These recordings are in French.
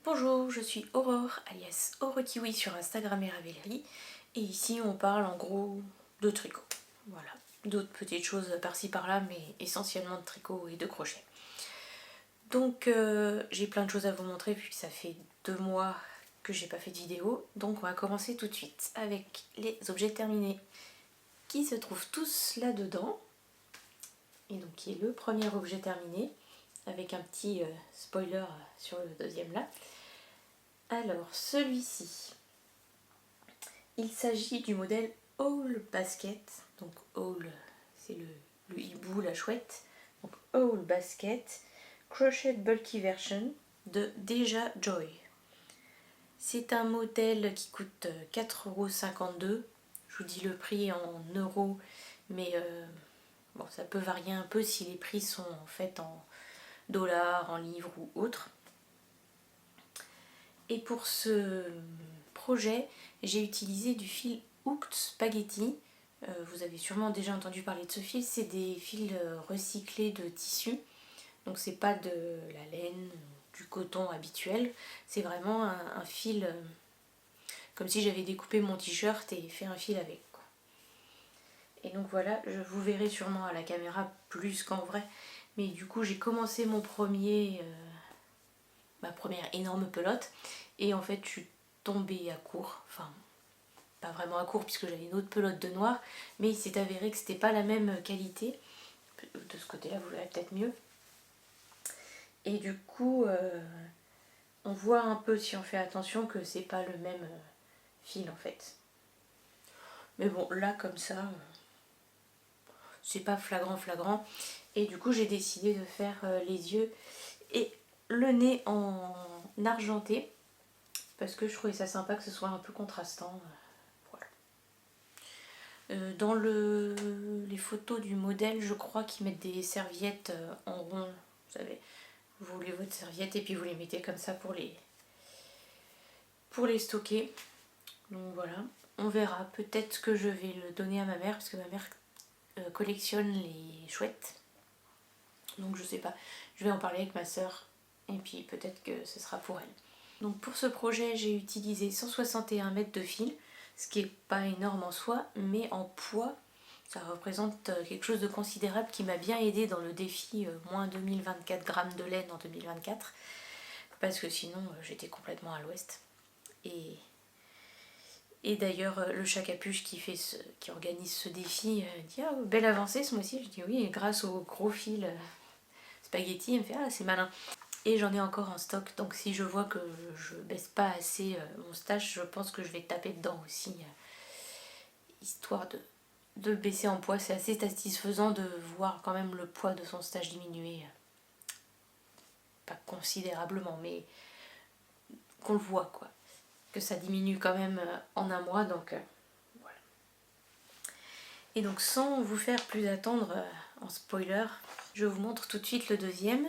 Bonjour, je suis Aurore, alias Aurekiwi sur Instagram et Ravelry, et ici on parle en gros de tricot. Voilà, d'autres petites choses par-ci par-là, mais essentiellement de tricot et de crochet. Donc j'ai plein de choses à vous montrer puisque ça fait 2 mois que j'ai pas fait de vidéo, donc on va commencer tout de suite avec les objets terminés qui se trouvent tous là-dedans. Et donc qui est le premier objet terminé, avec un petit spoiler sur le deuxième là. Alors celui-ci, il s'agit du modèle Owl Basket. Donc Owl, c'est le hibou, la chouette. Donc Owl Basket, Crochet Bulky Version de Deja Joy. C'est un modèle qui coûte 4,52 €. Je vous dis le prix en euros, mais bon, ça peut varier un peu si les prix sont en fait en dollars, en livres ou autres. Et pour ce projet, j'ai utilisé du fil Hooked Spaghetti. Vous avez sûrement déjà entendu parler de ce fil. C'est des fils recyclés de tissu. Donc c'est pas de la laine, du coton habituel. C'est vraiment un fil comme si j'avais découpé mon t-shirt et fait un fil avec, quoi. Et donc voilà, je vous verrai sûrement à la caméra plus qu'en vrai. Mais du coup j'ai commencé ma première énorme pelote. Et en fait je suis tombée à court. Enfin, pas vraiment à court puisque j'avais une autre pelote de noir. Mais il s'est avéré que c'était pas la même qualité. De ce côté là vous verrez peut-être mieux. Et du coup on voit un peu si on fait attention que c'est pas le même fil en fait. Mais bon là comme ça c'est pas flagrant. Et du coup j'ai décidé de faire les yeux et le nez en argenté. Parce que je trouvais ça sympa que ce soit un peu contrastant. Voilà. Dans les photos du modèle, je crois qu'ils mettent des serviettes en rond. Vous savez, vous voulez votre serviette et puis vous les mettez comme ça pour les stocker. Donc voilà, on verra. Peut-être que je vais le donner à ma mère parce que ma mère collectionne les chouettes. Donc je sais pas, je vais en parler avec ma soeur et puis peut-être que ce sera pour elle. Donc pour ce projet, j'ai utilisé 161 mètres de fil, ce qui n'est pas énorme en soi, mais en poids, ça représente quelque chose de considérable qui m'a bien aidé dans le défi moins 2024 grammes de laine en 2024, parce que sinon j'étais complètement à l'ouest. Et d'ailleurs, le chat capuche qui organise ce défi dit ah, belle avancée ce mois-ci. Je dis oui, grâce au gros fil spaghetti. Il me fait ah, c'est malin. Et j'en ai encore en stock, donc si je vois que je baisse pas assez mon stash, je pense que je vais taper dedans aussi, histoire de le baisser en poids. C'est assez satisfaisant de voir quand même le poids de son stash diminuer. Pas considérablement, mais qu'on le voit, quoi. Que ça diminue quand même en un mois, donc voilà. Et donc sans vous faire plus attendre en spoiler, je vous montre tout de suite le deuxième.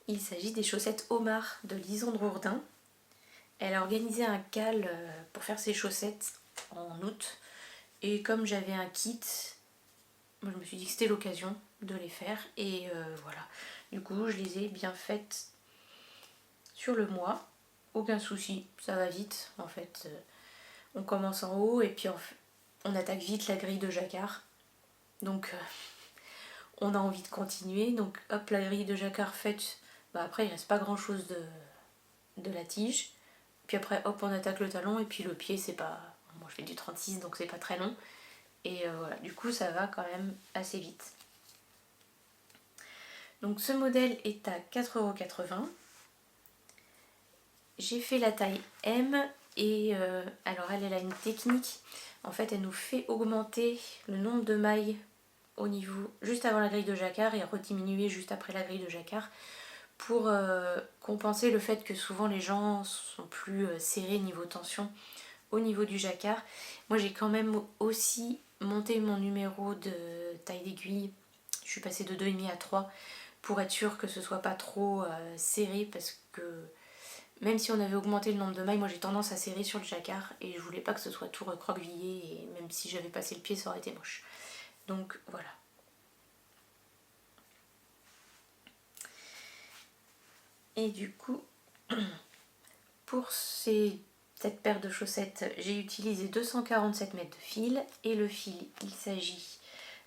Il s'agit des chaussettes Omar de Lisandre Ourdin. Elle a organisé un call pour faire ses chaussettes en août. Et comme j'avais un kit, je me suis dit que c'était l'occasion de les faire. Et voilà. Du coup, je les ai bien faites sur le mois. Aucun souci, ça va vite. En fait, on commence en haut et puis on attaque vite la grille de jacquard. Donc, on a envie de continuer. Donc, hop, la grille de jacquard faite. Bah, après, il reste pas grand chose de la tige. Puis après, hop, on attaque le talon et puis le pied, c'est pas... Moi, je fais du 36, donc c'est pas très long. Et voilà, du coup, ça va quand même assez vite. Donc ce modèle est à 4,80 €. J'ai fait la taille M et alors elle a une technique. En fait, elle nous fait augmenter le nombre de mailles au niveau juste avant la grille de jacquard et rediminuer juste après la grille de jacquard pour compenser le fait que souvent les gens sont plus serrés niveau tension au niveau du jacquard. Moi j'ai quand même aussi monté mon numéro de taille d'aiguille. Je suis passée de 2,5 à 3 pour être sûre que ce soit pas trop serré, parce que même si on avait augmenté le nombre de mailles, moi j'ai tendance à serrer sur le jacquard et je voulais pas que ce soit tout recroquevillé, et même si j'avais passé le pied ça aurait été moche. Donc voilà. Et du coup, pour cette paire de chaussettes, j'ai utilisé 247 mètres de fil. Et le fil, il s'agit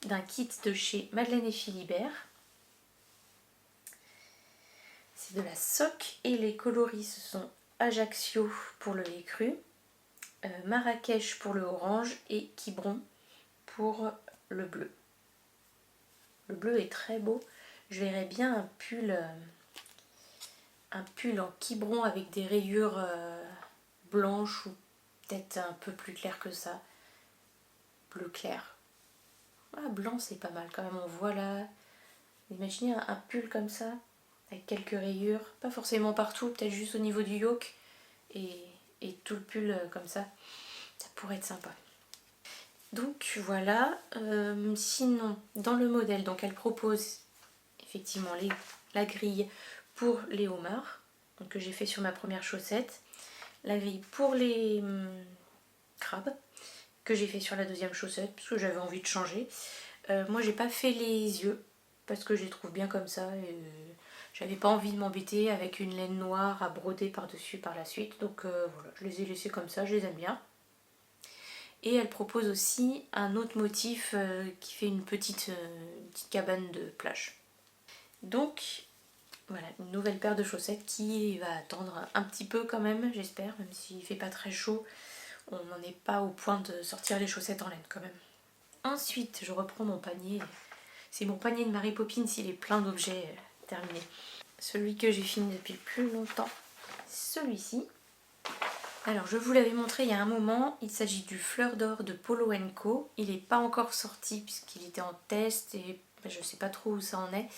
d'un kit de chez Madeleine et Philibert. C'est de la sock et les coloris ce sont Ajaccio pour le lait cru, Marrakech pour le orange et Quiberon pour le bleu. Le bleu est très beau. Je verrais bien un pull en quiberon avec des rayures blanches ou peut-être un peu plus clair que ça. Bleu clair. Ah, blanc c'est pas mal quand même, on voit là. Imaginez un pull comme ça, avec quelques rayures, pas forcément partout, peut-être juste au niveau du yoke, et tout le pull comme ça pourrait être sympa. Donc voilà, sinon dans le modèle, donc elle propose effectivement la grille pour les homards, donc que j'ai fait sur ma première chaussette, la grille pour les crabes, que j'ai fait sur la deuxième chaussette, parce que j'avais envie de changer. Moi j'ai pas fait les yeux, parce que je les trouve bien comme ça, et j'avais pas envie de m'embêter avec une laine noire à broder par-dessus par la suite, donc voilà, je les ai laissés comme ça, je les aime bien. Et elle propose aussi un autre motif qui fait une petite cabane de plage. Donc voilà, une nouvelle paire de chaussettes qui va attendre un petit peu quand même, j'espère, même s'il fait pas très chaud, on n'en est pas au point de sortir les chaussettes en laine quand même. Ensuite, je reprends mon panier. C'est mon panier de Mary Poppins, il est plein d'objets terminés. Celui que j'ai fini depuis le plus longtemps, celui-ci. Alors je vous l'avais montré il y a un moment, il s'agit du Fleur d'Or de Polo & Co. Il n'est pas encore sorti puisqu'il était en test et je ne sais pas trop où ça en est.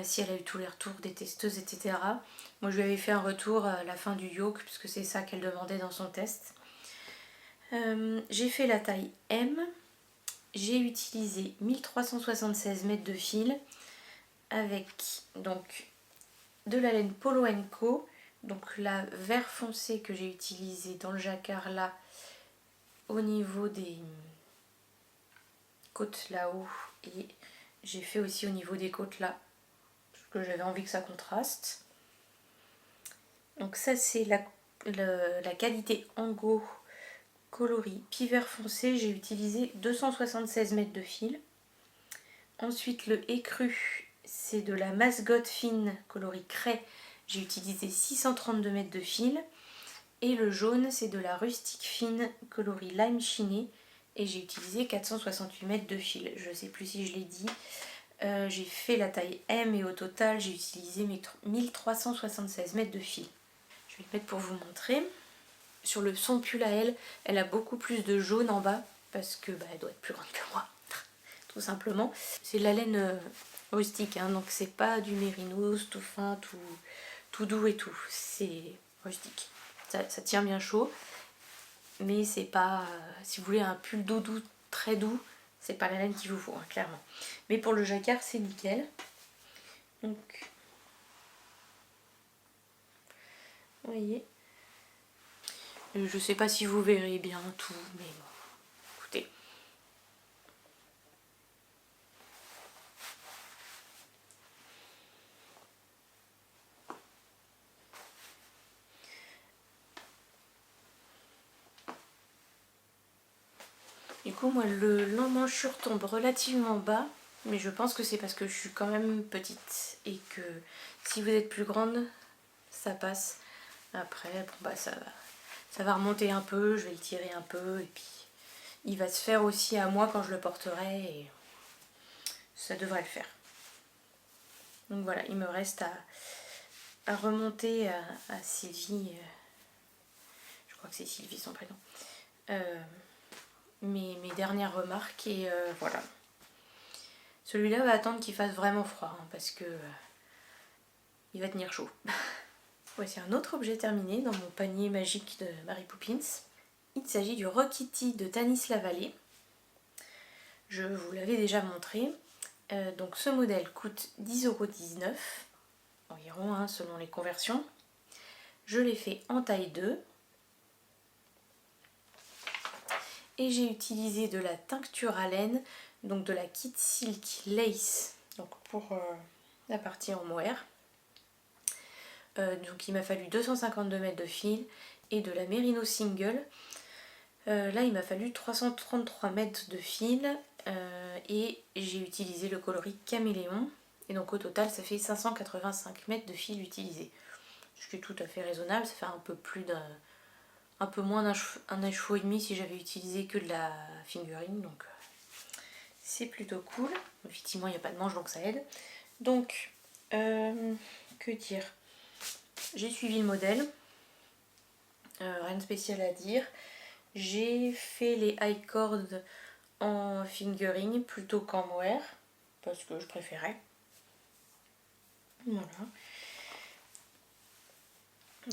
Si elle a eu tous les retours des testeuses, etc. Moi je lui avais fait un retour à la fin du yoke puisque c'est ça qu'elle demandait dans son test. J'ai fait la taille M. J'ai utilisé 1376 mètres de fil avec donc de la laine Polo & Co. Donc la vert foncé que j'ai utilisé dans le jacquard là au niveau des côtes là-haut, et j'ai fait aussi au niveau des côtes là parce que j'avais envie que ça contraste. Donc ça c'est la qualité Ango coloris Pie vert foncé, j'ai utilisé 276 mètres de fil. Ensuite le écru, c'est de la Masgotte fine coloris craie, j'ai utilisé 632 mètres de fil. Et le jaune, c'est de la rustique fine coloris lime chiné et j'ai utilisé 468 mètres de fil. Je ne sais plus si je l'ai dit. J'ai fait la taille M et au total, j'ai utilisé 1376 mètres de fil. Je vais le mettre pour vous montrer. Sur son pull à elle, elle a beaucoup plus de jaune en bas parce que elle doit être plus grande que moi, tout simplement. C'est de la laine rustique, hein, donc c'est pas du mérinos tout fin, tout doux et tout. C'est rustique. Ça tient bien chaud, mais c'est pas, si vous voulez un pull doudou très doux, c'est pas la laine qu'il vous faut, hein, clairement. Mais pour le jacquard, c'est nickel. Donc, vous voyez, je sais pas si vous verrez bien tout, mais bon, écoutez. Du coup, moi, l'emmanchure tombe relativement bas, mais je pense que c'est parce que je suis quand même petite et que si vous êtes plus grande, ça passe. Après, bon, ça va remonter un peu, je vais le tirer un peu et puis il va se faire aussi à moi quand je le porterai et ça devrait le faire. Donc voilà, il me reste à remonter à Sylvie, je crois que c'est Sylvie son prénom, mes dernières remarques et voilà. Celui-là va attendre qu'il fasse vraiment froid hein, parce que il va tenir chaud. Voici un autre objet terminé dans mon panier magique de Mary Poppins. Il s'agit du Rockity de Tanis Lavallée. Je vous l'avais déjà montré. Donc ce modèle coûte 10,19 € environ hein, selon les conversions. Je l'ai fait en taille 2. Et j'ai utilisé de la teinture à laine, donc de la Kit Silk Lace, donc pour la partie en mohair. Donc il m'a fallu 252 mètres de fil et de la Merino Single. Là il m'a fallu 333 mètres de fil et j'ai utilisé le coloris Caméléon. Et donc au total ça fait 585 mètres de fil utilisé. Ce qui est tout à fait raisonnable, ça fait un peu moins d'un écheveau et demi si j'avais utilisé que de la fingering. Donc c'est plutôt cool. Effectivement il n'y a pas de manche donc ça aide. Donc que dire, j'ai suivi le modèle, rien de spécial à dire. J'ai fait les high cords en fingering plutôt qu'en mohair parce que je préférais. Voilà.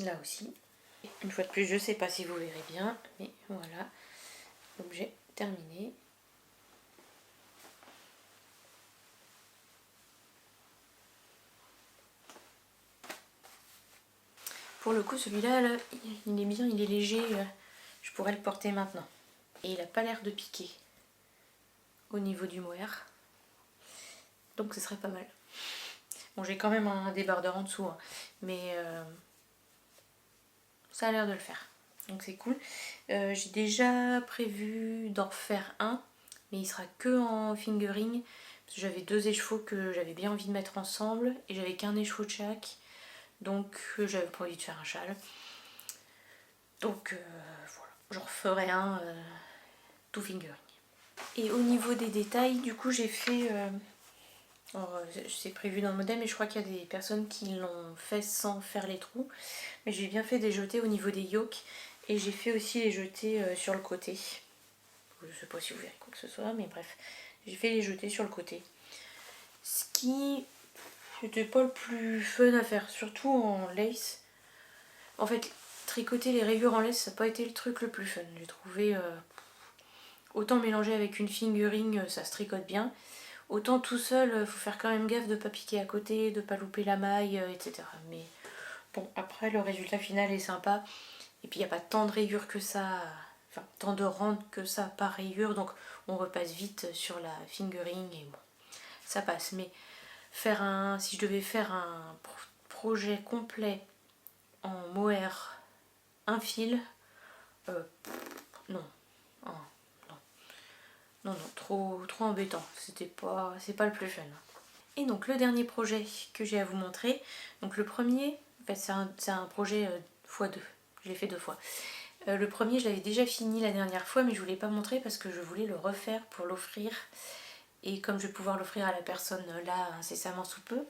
Là aussi. Une fois de plus, je sais pas si vous verrez bien, mais voilà. L'objet terminé. Pour le coup, celui-là, là, il est bien, il est léger. Je pourrais le porter maintenant. Et il n'a pas l'air de piquer au niveau du mohair. Donc ce serait pas mal. Bon, j'ai quand même un débardeur en dessous, hein, mais ça a l'air de le faire. Donc c'est cool. J'ai déjà prévu d'en refaire un, mais il sera que en fingering. Parce que j'avais 2 écheveaux que j'avais bien envie de mettre ensemble et j'avais qu'un écheveau de chaque. Donc j'avais pas envie de faire un châle. Donc voilà, j'en referai un tout fingering. Et au niveau des détails, du coup j'ai fait... c'est prévu dans le modèle, mais je crois qu'il y a des personnes qui l'ont fait sans faire les trous. Mais j'ai bien fait des jetés au niveau des yolks. Et j'ai fait aussi les jetés sur le côté. Je sais pas si vous verrez quoi que ce soit, mais bref. J'ai fait les jetés sur le côté. Ce qui n'était pas le plus fun à faire, surtout en lace. En fait, tricoter les rayures en lace, ça n'a pas été le truc le plus fun. J'ai trouvé... autant mélanger avec une fingering, ça se tricote bien. Autant tout seul, faut faire quand même gaffe de ne pas piquer à côté, de ne pas louper la maille, etc. Mais bon, après le résultat final est sympa. Et puis il n'y a pas tant de rayures que ça, enfin tant de randes que ça par rayure. Donc on repasse vite sur la fingering et bon, ça passe. Mais si je devais faire un projet complet en mohair, un fil, non. Oh, non, trop embêtant. C'est pas le plus fun. Et donc le dernier projet que j'ai à vous montrer, donc le premier, en fait c'est un projet x2, je l'ai fait 2 fois. Le premier je l'avais déjà fini la dernière fois mais je ne voulais pas montrer parce que je voulais le refaire pour l'offrir. Et comme je vais pouvoir l'offrir à la personne là incessamment sous peu,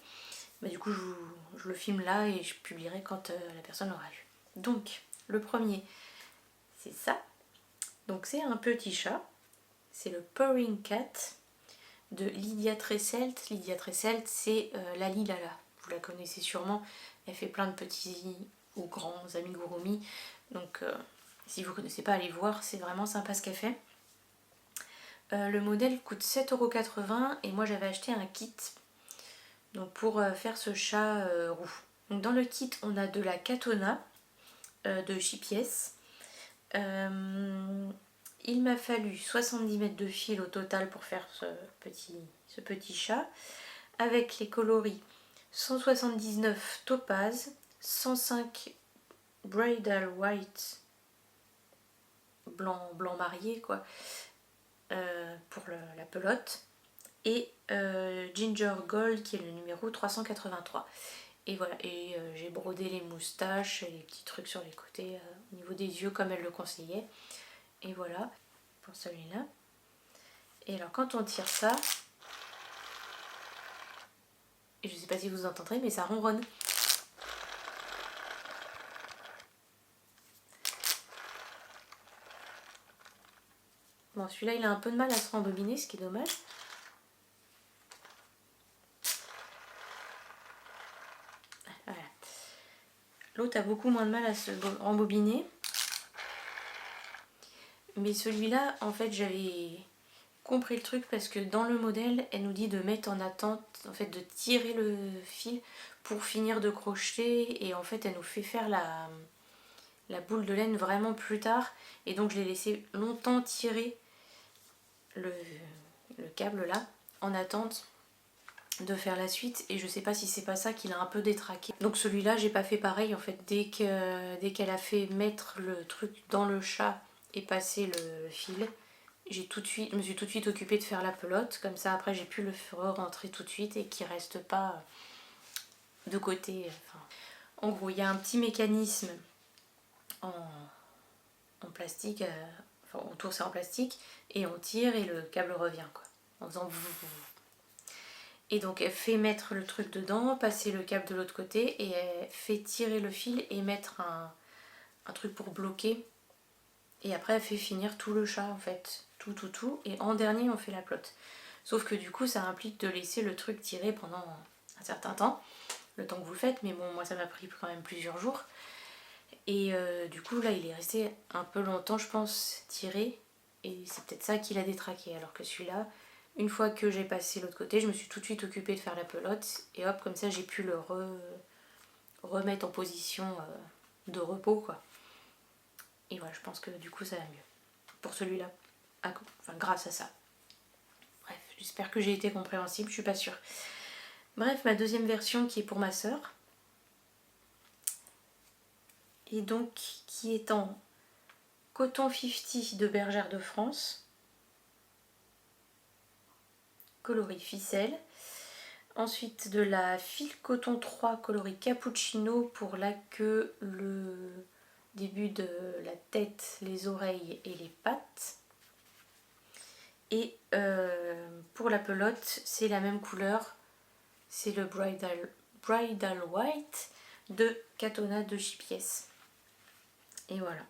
bah, du coup je le filme là et je publierai quand la personne l'aura eu. Donc le premier c'est ça, donc c'est un petit chat, c'est le Purring Cat de Lydia Tresselt. Lydia Tresselt, c'est la Lilala. Vous la connaissez sûrement. Elle fait plein de petits ou grands amigurumi. Donc, si vous ne connaissez pas, allez voir. C'est vraiment sympa ce qu'elle fait. Le modèle coûte 7,80 € et moi j'avais acheté un kit donc pour faire ce chat roux. Donc, dans le kit, on a de la Katona de 6 pièces. Il m'a fallu 70 mètres de fil au total pour faire ce petit chat, avec les coloris 179 topaz, 105 bridal white, blanc marié quoi, pour la pelote, et ginger gold qui est le numéro 383. Et voilà, et j'ai brodé les moustaches et les petits trucs sur les côtés au niveau des yeux comme elle le conseillait. Et voilà pour celui-là. Et alors quand on tire ça, et je sais pas si vous entendrez mais ça ronronne. Bon, celui-là il a un peu de mal à se rembobiner, ce qui est dommage. Voilà. L'autre a beaucoup moins de mal à se rembobiner. Mais celui-là, en fait, j'avais compris le truc parce que dans le modèle, elle nous dit de mettre en attente, en fait, de tirer le fil pour finir de crocheter. Et en fait, elle nous fait faire la boule de laine vraiment plus tard. Et donc, je l'ai laissé longtemps tirer le câble là, en attente. de faire la suite et je sais pas si c'est pas ça qui l'a un peu détraqué. Donc celui-là j'ai pas fait pareil en fait, dès qu'elle a fait mettre le truc dans le chat et passer le fil, je me suis tout de suite occupée de faire la pelote, comme ça après j'ai pu le rentrer tout de suite et qu'il reste pas de côté. Enfin, en gros il y a un petit mécanisme en plastique, enfin autour c'est en plastique et on tire et le câble revient quoi, en faisant et donc elle fait mettre le truc dedans, passer le câble de l'autre côté et elle fait tirer le fil et mettre un truc pour bloquer. Et après elle fait finir tout le chat en fait, tout. Et en dernier on fait la pelote. Sauf que du coup ça implique de laisser le truc tirer pendant un certain temps, le temps que vous le faites. Mais bon, moi ça m'a pris quand même plusieurs jours. Et du coup là il est resté un peu longtemps je pense tiré. Et c'est peut-être ça qui l'a détraqué. Alors que celui-là, une fois que j'ai passé l'autre côté, je me suis tout de suite occupée de faire la pelote et hop, comme ça j'ai pu le remettre en position de repos quoi. Et voilà, je pense que du coup ça va mieux pour celui-là, enfin grâce à ça. Bref, j'espère que j'ai été compréhensible, je suis pas sûre. Bref, ma deuxième version qui est pour ma sœur, et donc qui est en coton 50 de Bergère de France, coloris ficelle. Ensuite de la fil coton 3 coloris cappuccino pour la queue, le début de la tête, les oreilles et les pattes. Et pour la pelote, c'est la même couleur, c'est le Bridal White de Katona de JPS. Et voilà.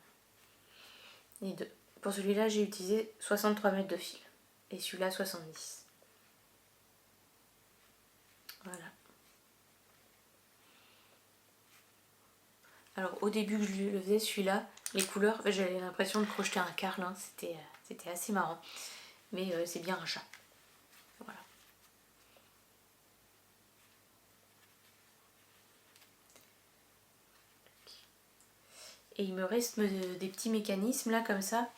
Les deux. Pour celui-là, j'ai utilisé 63 mètres de fil. Et celui-là, 70. Voilà. Alors au début que je le faisais celui-là, les couleurs, j'avais l'impression de crocheter un carlin, c'était assez marrant. Mais c'est bien un chat. Voilà. Et il me reste des petits mécanismes là comme ça.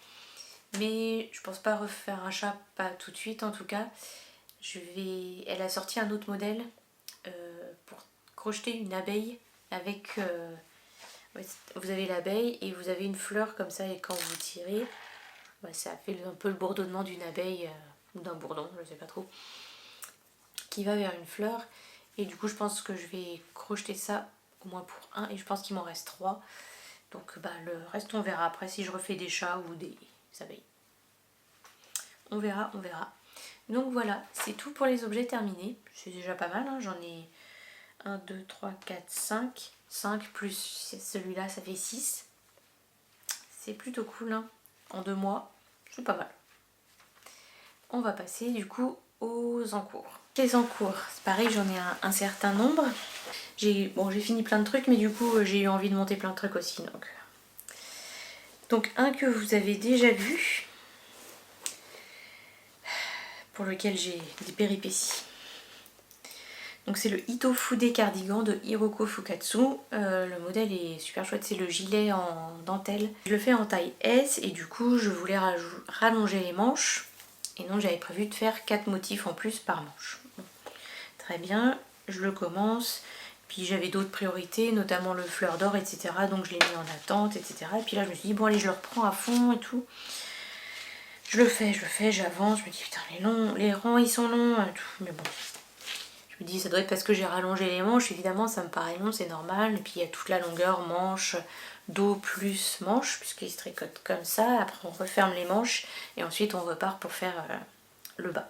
Mais je pense pas refaire un chat, pas tout de suite en tout cas. Elle a sorti un autre modèle pour crocheter une abeille avec... vous avez l'abeille et vous avez une fleur comme ça et quand vous tirez, ça fait un peu le bourdonnement d'une abeille ou d'un bourdon, je sais pas trop, qui va vers une fleur. Et du coup je pense que je vais crocheter ça au moins pour un et je pense qu'il m'en reste 3. Donc le reste on verra après si je refais des chats ou des abeilles. On verra, on verra. Donc voilà, c'est tout pour les objets terminés. C'est déjà pas mal, hein. J'en ai 1, 2, 3, 4, 5. 5 plus celui-là, ça fait 6. C'est plutôt cool, hein. En 2 mois, c'est pas mal. On va passer du coup aux encours. Les encours, c'est pareil, j'en ai un certain nombre. J'ai fini plein de trucs, mais du coup j'ai eu envie de monter plein de trucs aussi. Donc un que vous avez déjà vu, pour lequel j'ai des péripéties. Donc c'est le Itofude cardigan de Hiroko Fukatsu. Le modèle est super chouette, c'est le gilet en dentelle. Je le fais en taille S et du coup je voulais rallonger les manches. Et donc j'avais prévu de faire 4 motifs en plus par manche. Bon, très bien, je le commence. Puis j'avais d'autres priorités, notamment le fleur d'or, etc. Donc je l'ai mis en attente, etc. Et puis là je me suis dit, bon allez, je le reprends à fond et tout. Je le fais, j'avance, je me dis putain les rangs ils sont longs et tout, mais bon. Je me dis ça doit être parce que j'ai rallongé les manches, évidemment ça me paraît long, c'est normal. Et puis il y a toute la longueur manche, dos plus manche, puisqu'il se tricote comme ça. Après on referme les manches et ensuite on repart pour faire le bas.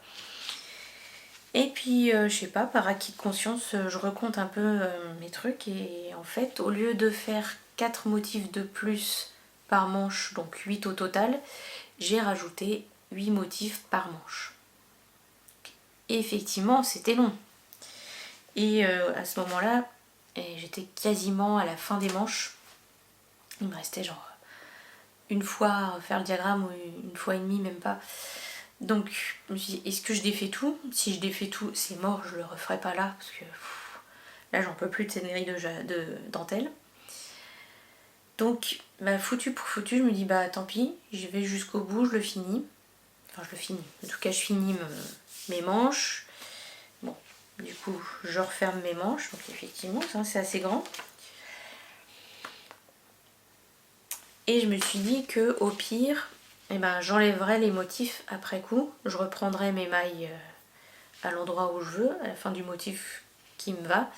Et puis je sais pas, par acquis de conscience, je recompte un peu mes trucs et en fait au lieu de faire 4 motifs de plus par manche, donc 8 au total, j'ai rajouté 8 motifs par manche. Et effectivement c'était long. Et à ce moment-là, j'étais quasiment à la fin des manches. Il me restait genre une fois à faire le diagramme ou une fois et demie, même pas. Donc je me suis dit, est-ce que je défais tout? Si je défais tout, c'est mort, je le referai pas là, parce que là j'en peux plus de cette grille de dentelle. Donc foutu pour foutu, je me dis tant pis, j'y vais jusqu'au bout, je le finis. Enfin je le finis, en tout cas je finis mes manches. Bon, Du coup, je referme mes manches. Donc effectivement, ça c'est assez grand. Et je me suis dit que au pire, eh ben, j'enlèverai les motifs après coup. Je reprendrai mes mailles à l'endroit où je veux, à la fin du motif qui me va.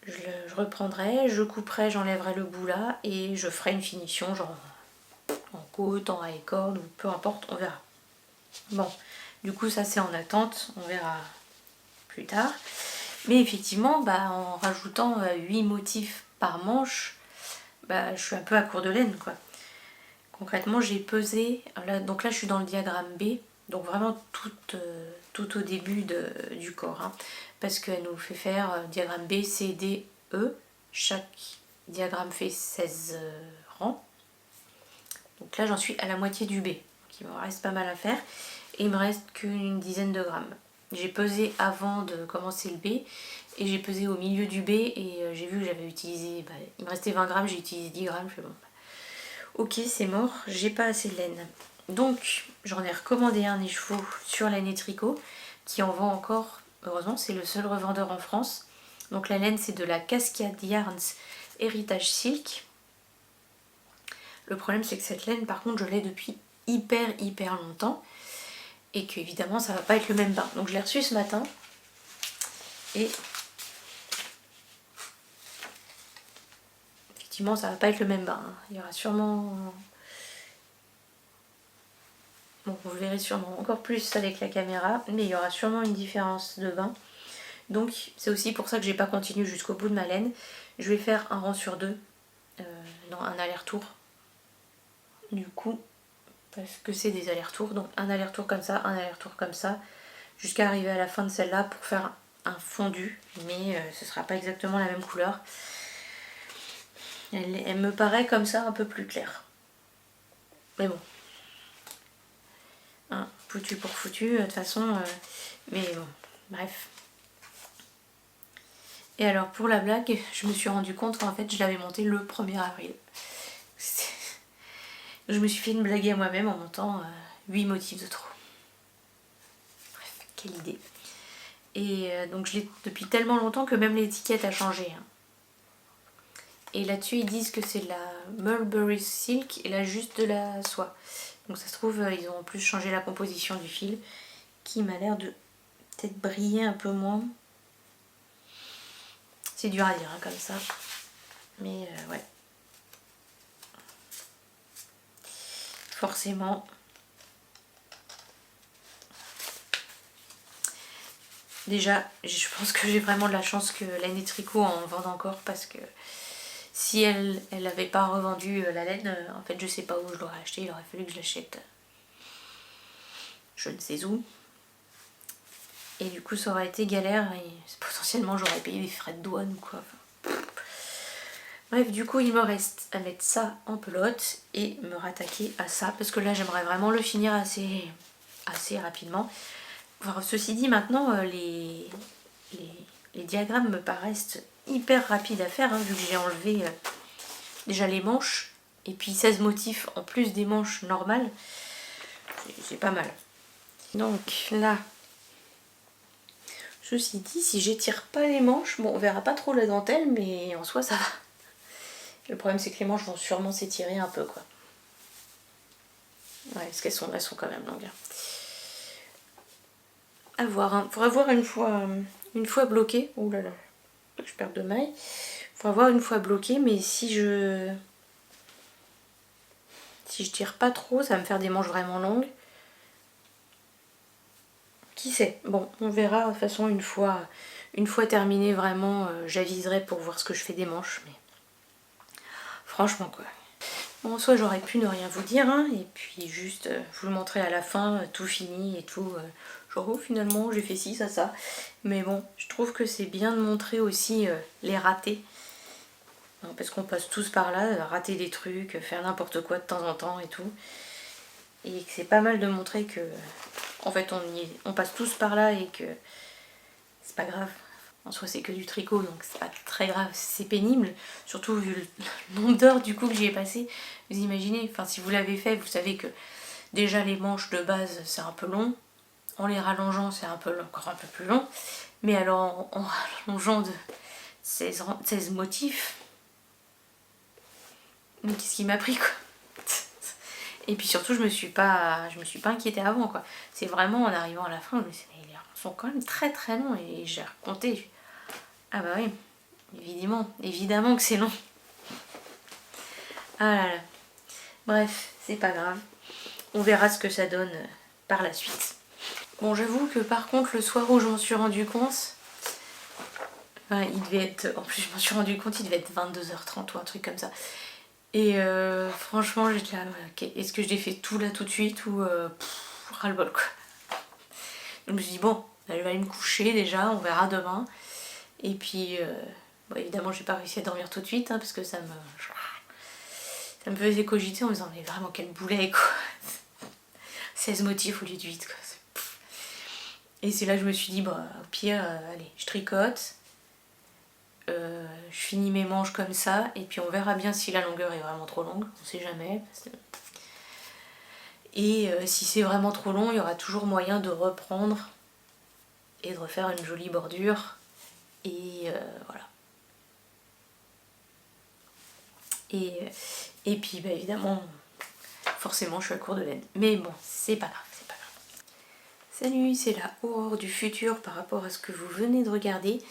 Je reprendrai, je couperai, j'enlèverai le bout là et je ferai une finition genre en côte, en high cord ou peu importe, on verra. Bon, du coup ça c'est en attente, on verra plus tard. Mais effectivement, en rajoutant 8 motifs par manche, je suis un peu à court de laine quoi. Concrètement j'ai pesé, donc là je suis dans le diagramme B, donc vraiment tout au début du corps, hein, parce qu'elle nous fait faire diagramme B, C, D, E, chaque diagramme fait 16 rangs, donc là j'en suis à la moitié du B, donc il me reste pas mal à faire, et il me reste qu'une dizaine de grammes. J'ai pesé avant de commencer le B, et j'ai pesé au milieu du B, et j'ai vu que j'avais utilisé, il me restait 20 grammes, j'ai utilisé 10 grammes, je fais bon. Ok, c'est mort, j'ai pas assez de laine. Donc, j'en ai recommandé un écheveau sur Laine et Tricot, qui en vend encore, heureusement, c'est le seul revendeur en France. Donc la laine, c'est de la Cascade Yarns Heritage Silk. Le problème, c'est que cette laine, par contre, je l'ai depuis hyper longtemps. Et que, évidemment, ça va pas être le même bain. Donc je l'ai reçu ce matin. Et effectivement, ça va pas être le même bain. Il y aura sûrement... Bon, vous le verrez sûrement encore plus avec la caméra, mais il y aura sûrement une différence de bain. Donc c'est aussi pour ça que j'ai pas continué jusqu'au bout de ma laine. Je vais faire un rang sur deux, non, un aller-retour. Du coup, parce que c'est des allers-retours, donc un aller-retour comme ça, un aller-retour comme ça, jusqu'à arriver à la fin de celle-là pour faire un fondu, mais ce sera pas exactement la même couleur. Elle me paraît comme ça un peu plus claire. Mais bon. Hein, foutu pour foutu, de toute façon. Mais bon, bref. Et alors pour la blague, je me suis rendu compte qu'en fait je l'avais monté le 1er avril. Je me suis fait une blague à moi-même en montant 8 motifs de trop. Bref, quelle idée. Et donc je l'ai depuis tellement longtemps que même l'étiquette a changé. Hein. Et là-dessus ils disent que c'est de la Mulberry Silk et là juste de la soie. Donc ça se trouve ils ont en plus changé la composition du fil qui m'a l'air de peut-être briller un peu moins. C'est dur à dire hein, comme ça. Mais ouais. Forcément. Déjà, je pense que j'ai vraiment de la chance que Laine et Tricot en vendent encore parce que si elle n'avait pas revendu la laine, en fait je sais pas où je l'aurais acheté, il aurait fallu que je l'achète je ne sais où. Et du coup ça aurait été galère et potentiellement j'aurais payé des frais de douane ou quoi. Bref, du coup il me reste à mettre ça en pelote et me rattaquer à ça parce que là j'aimerais vraiment le finir assez rapidement. Alors, ceci dit, maintenant les diagrammes me paraissent hyper rapides à faire hein, vu que j'ai enlevé déjà les manches et puis 16 motifs en plus des manches normales. C'est pas mal. Donc là, ceci dit, si j'étire pas les manches, bon on verra pas trop la dentelle mais en soi ça va. Le problème c'est que les manches vont sûrement s'étirer un peu quoi. Ouais, parce qu'elles sont quand même longues. À voir, hein. Faudra voir une fois bloqué. Ouh là là, je perds de mailles. Faudra voir une fois bloqué, mais si je tire pas trop, ça va me faire des manches vraiment longues. Qui sait? Bon, on verra. De toute façon, une fois terminé, vraiment, j'aviserai pour voir ce que je fais des manches. Mais franchement, quoi. Bon, soit j'aurais pu ne rien vous dire, hein, et puis juste vous le montrer à la fin, tout fini et tout. Genre, oh, finalement, j'ai fait ci, ça. Mais bon, je trouve que c'est bien de montrer aussi les ratés. Parce qu'on passe tous par là, rater des trucs, faire n'importe quoi de temps en temps et tout. Et que c'est pas mal de montrer que, en fait, on passe tous par là et que c'est pas grave. En soi, c'est que du tricot, donc c'est pas très grave. C'est pénible, surtout vu le nombre d'heures du coup que j'y ai passé. Vous imaginez, enfin, si vous l'avez fait, vous savez que déjà les manches de base, c'est un peu long. En les rallongeant, c'est encore un peu plus long. Mais alors en rallongeant de 16 motifs, mais qu'est-ce qui m'a pris quoi. Et puis surtout, je me suis pas inquiétée avant quoi. C'est vraiment en arrivant à la fin, je me suis dit, les rangs sont quand même très très longs et j'ai recompté. Ah bah oui, évidemment que c'est long. Ah là là. Bref, c'est pas grave. On verra ce que ça donne par la suite. Bon, j'avoue que par contre, le soir où je m'en suis rendu compte, enfin, il devait être, en plus je m'en suis rendu compte, il devait être 22h30 ou un truc comme ça. Et franchement, j'étais là, ok, est-ce que je l'ai fait tout là tout de suite ou ras-le-bol quoi. Donc je me suis dit, bon, je vais aller me coucher déjà, on verra demain. Et puis, bon, évidemment, j'ai pas réussi à dormir tout de suite, hein, parce que ça me faisait cogiter en me disant, mais vraiment quel boulet quoi. 16 motifs au lieu de 8 quoi. Et c'est là que je me suis dit, bah, au pire, allez, je tricote. Je finis mes manches comme ça et puis on verra bien si la longueur est vraiment trop longue, on sait jamais. Et si c'est vraiment trop long, il y aura toujours moyen de reprendre et de refaire une jolie bordure. Et voilà. Et puis bah, évidemment, forcément je suis à court de laine. Mais bon, c'est pas grave, c'est pas grave. Salut, c'est la Aurore du futur par rapport à ce que vous venez de regarder.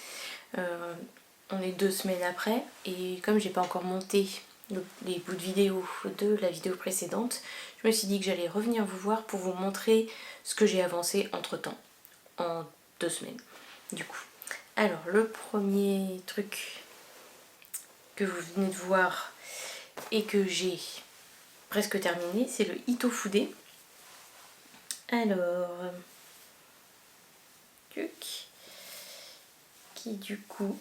On est 2 semaines après et comme j'ai pas encore monté les bouts de vidéo de la vidéo précédente, je me suis dit que j'allais revenir vous voir pour vous montrer ce que j'ai avancé entre temps en 2 semaines du coup. Alors le premier truc que vous venez de voir et que j'ai presque terminé, c'est le Itofude. Alors qui du coup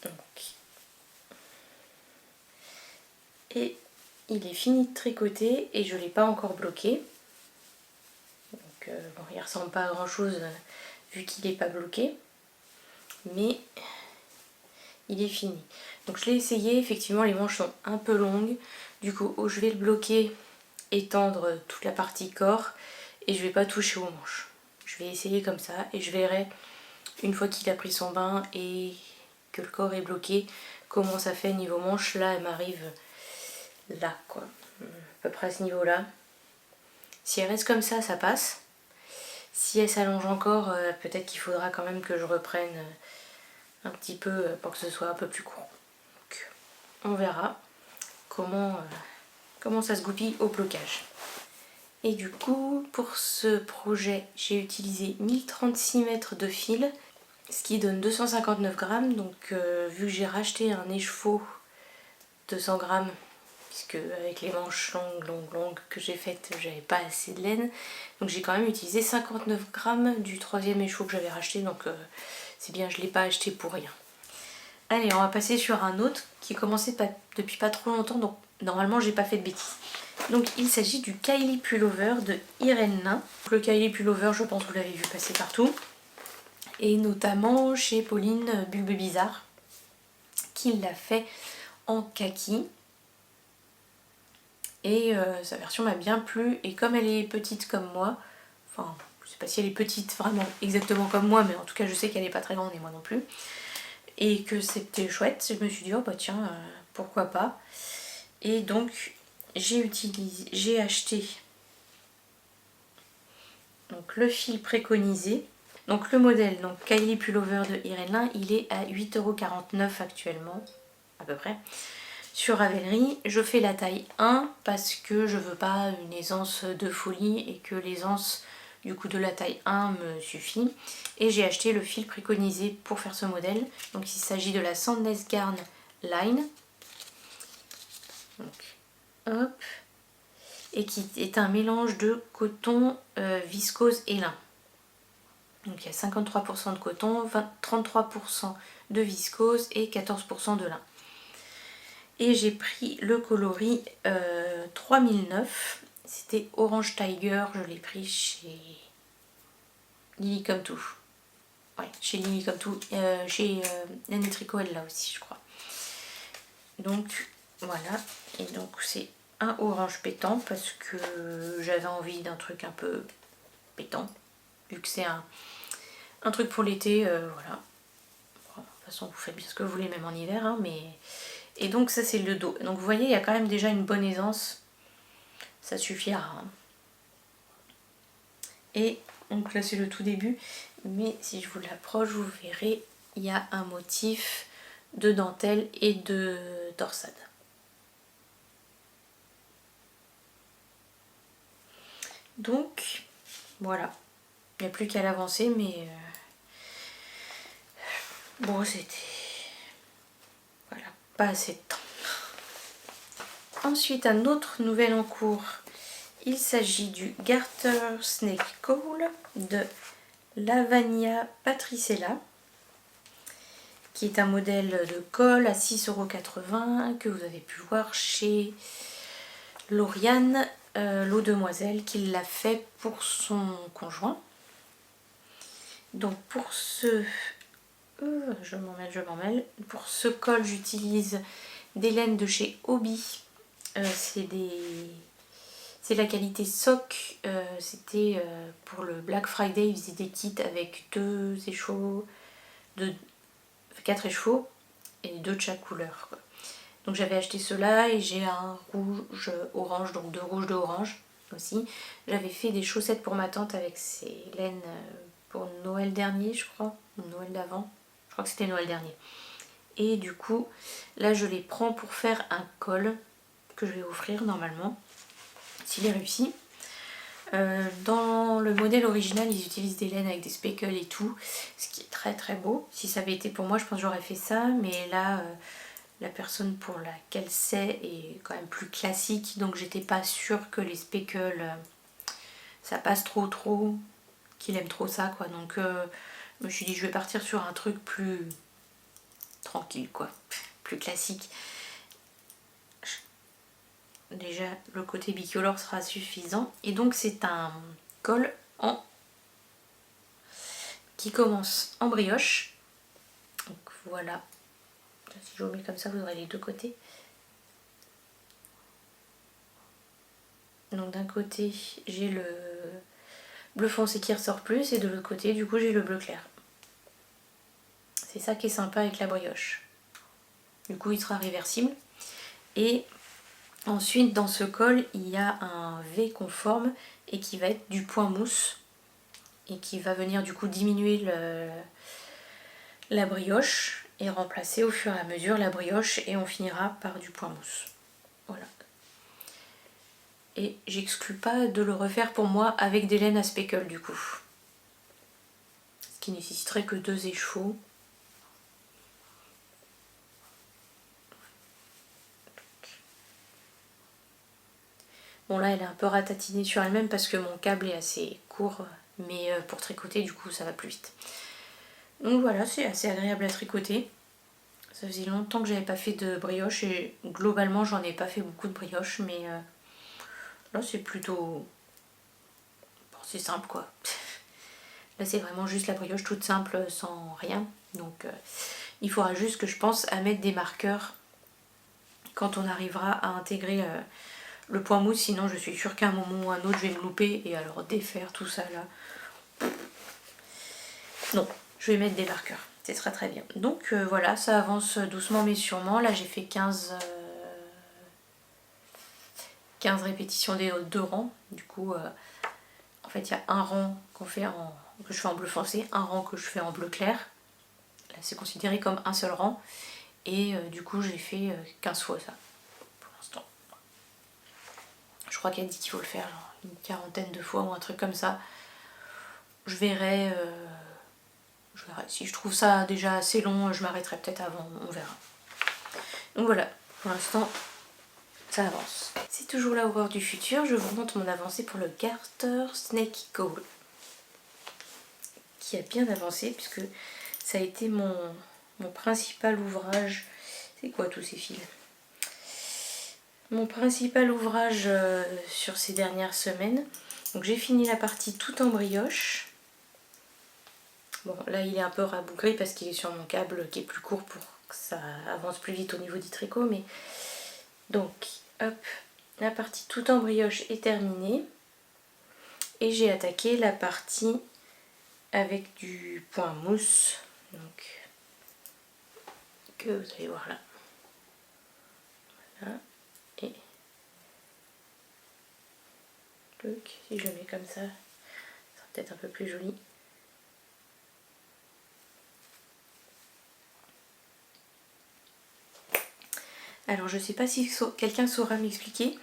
donc, et il est fini de tricoter et je ne l'ai pas encore bloqué. Donc bon, il ressemble pas à grand chose vu qu'il n'est pas bloqué. Mais il est fini. Donc je l'ai essayé, effectivement les manches sont un peu longues. Du coup je vais le bloquer, étendre toute la partie corps et je vais pas toucher aux manches. Je vais essayer comme ça et je verrai une fois qu'il a pris son bain et que le corps est bloqué comment ça fait niveau manche. Là elle m'arrive là quoi, à peu près à ce niveau là. Si elle reste comme ça, ça passe. Si elle s'allonge encore, peut-être qu'il faudra quand même que je reprenne un petit peu pour que ce soit un peu plus court. Donc, on verra comment ça se goupille au blocage. Et du coup, pour ce projet, j'ai utilisé 1036 mètres de fil, ce qui donne 259 grammes. Donc vu que j'ai racheté un écheveau de 100 grammes, puisque avec les manches longues que j'ai faites, j'avais pas assez de laine. Donc j'ai quand même utilisé 59 grammes du 3e écheveau que j'avais racheté, donc c'est bien, je l'ai pas acheté pour rien. Allez, on va passer sur un autre qui est commencé depuis pas trop longtemps, donc normalement j'ai pas fait de bêtises. Donc il s'agit du Kylie Pullover de Irène Lin. Le Kylie Pullover, je pense que vous l'avez vu passer partout. Et notamment chez Pauline Bulbe Bizarre, qui l'a fait en kaki. Et sa version m'a bien plu. Et comme elle est petite comme moi, enfin je sais pas si elle est petite vraiment exactement comme moi, mais en tout cas je sais qu'elle est pas très grande et moi non plus. Et que c'était chouette, je me suis dit oh bah tiens, pourquoi pas. Et donc j'ai acheté donc le fil préconisé. Donc le modèle, donc Kylie Pullover de Irène Lin, il est à 8,49 € actuellement, à peu près. Sur Ravelry, je fais la taille 1 parce que je veux pas une aisance de folie et que l'aisance du coup de la taille 1 me suffit. Et j'ai acheté le fil préconisé pour faire ce modèle. Donc il s'agit de la Sandnes Garn Line. Donc, hop. Et qui est un mélange de coton, viscose et lin. Donc il y a 53% de coton, 33% de viscose et 14% de lin. Et j'ai pris le coloris 3009, c'était Orange Tiger, je l'ai pris chez Lily Come To. Ouais, chez Lily Come To, chez Laine et Tricot, elle là aussi je crois. Donc voilà, et donc c'est un orange pétant parce que j'avais envie d'un truc un peu pétant. vu que c'est un truc pour l'été, voilà. Bon, de toute façon vous faites bien ce que vous voulez même en hiver, hein, mais... Et donc ça c'est le dos. Donc vous voyez, il y a quand même déjà une bonne aisance, ça suffira, hein. Et donc là c'est le tout début, mais si je vous l'approche, vous verrez, il y a un motif de dentelle et de torsade. Donc voilà, il n'y a plus qu'à l'avancer, mais bon, c'était voilà, pas assez de temps. Ensuite, un autre nouvel en cours, il s'agit du Garter Snake Cowl de Lavagna Patricella, qui est un modèle de col à 6,80 € que vous avez pu voir chez Lauriane, l'eau demoiselle, qui l'a fait pour son conjoint. Donc pour ce... je m'en mêle. Pour ce col, j'utilise des laines de chez Hobby. C'est la qualité SOC. C'était pour le Black Friday, ils faisaient des kits avec 2 écheveaux, 4 écheveaux et 2 de chaque couleur, quoi. Donc j'avais acheté cela et j'ai un rouge orange, donc 2 rouges, 2 oranges aussi. J'avais fait des chaussettes pour ma tante avec ces laines pour Noël dernier, je crois, ou Noël d'avant. Je crois que c'était Noël dernier. Et du coup, là je les prends pour faire un col que je vais offrir normalement, s'il est réussi. Dans le modèle original, ils utilisent des laines avec des speckles et tout, ce qui est très très beau. Si ça avait été pour moi, je pense que j'aurais fait ça, mais là, la personne pour laquelle c'est est quand même plus classique, donc j'étais pas sûre que les speckles, ça passe trop, qu'il aime trop ça, quoi. Donc je me suis dit, je vais partir sur un truc plus tranquille, quoi, plus classique. Déjà, le côté bicolore sera suffisant. Et donc, c'est un col qui commence en brioche. Donc voilà. Si je vous mets comme ça, vous aurez les deux côtés. Donc d'un côté, j'ai le bleu foncé qui ressort plus, et de l'autre côté, du coup, j'ai le bleu clair. C'est ça qui est sympa avec la brioche. Du coup, il sera réversible. Et ensuite, dans ce col, il y a un V conforme et qui va être du point mousse et qui va venir du coup diminuer la brioche et remplacer au fur et à mesure la brioche, et on finira par du point mousse. Voilà. Et j'exclus pas de le refaire pour moi avec des laines à speckle du coup. Ce qui nécessiterait que 2 écheveaux. Bon là elle est un peu ratatinée sur elle-même parce que mon câble est assez court, mais pour tricoter du coup ça va plus vite. Donc voilà, c'est assez agréable à tricoter. Ça faisait longtemps que j'avais pas fait de brioche et globalement j'en ai pas fait beaucoup de brioche, mais là c'est plutôt... Bon, c'est simple quoi. Là c'est vraiment juste la brioche toute simple sans rien. Donc il faudra juste que je pense à mettre des marqueurs quand on arrivera à intégrer le point mousse, sinon je suis sûre qu'à un moment ou un autre je vais me louper et alors défaire tout ça là. Non, je vais mettre des marqueurs, ce sera très bien. Donc voilà, ça avance doucement mais sûrement. Là j'ai fait 15 répétitions des 2 rangs. Du coup, en fait il y a un rang que je fais en bleu foncé, un rang que je fais en bleu clair. Là c'est considéré comme un seul rang. Et du coup j'ai fait 15 fois ça pour l'instant. Je crois qu'elle dit qu'il faut le faire une 40aine de fois ou un truc comme ça. Je verrai, si je trouve ça déjà assez long, je m'arrêterai peut-être avant, on verra. Donc voilà, pour l'instant ça avance. C'est toujours la horreur du futur, je vous montre mon avancée pour le Garter Snake Cowl, qui a bien avancé puisque ça a été mon principal ouvrage. C'est quoi tous ces fils? Mon principal ouvrage sur ces dernières semaines. Donc j'ai fini la partie tout en brioche. Bon là il est un peu rabougri parce qu'il est sur mon câble qui est plus court pour que ça avance plus vite au niveau du tricot. Mais donc hop, la partie tout en brioche est terminée. Et j'ai attaqué la partie avec du point mousse, donc que vous allez voir là. Voilà. Et si je le mets comme ça sera peut-être un peu plus joli. Alors je sais pas si quelqu'un saura m'expliquer,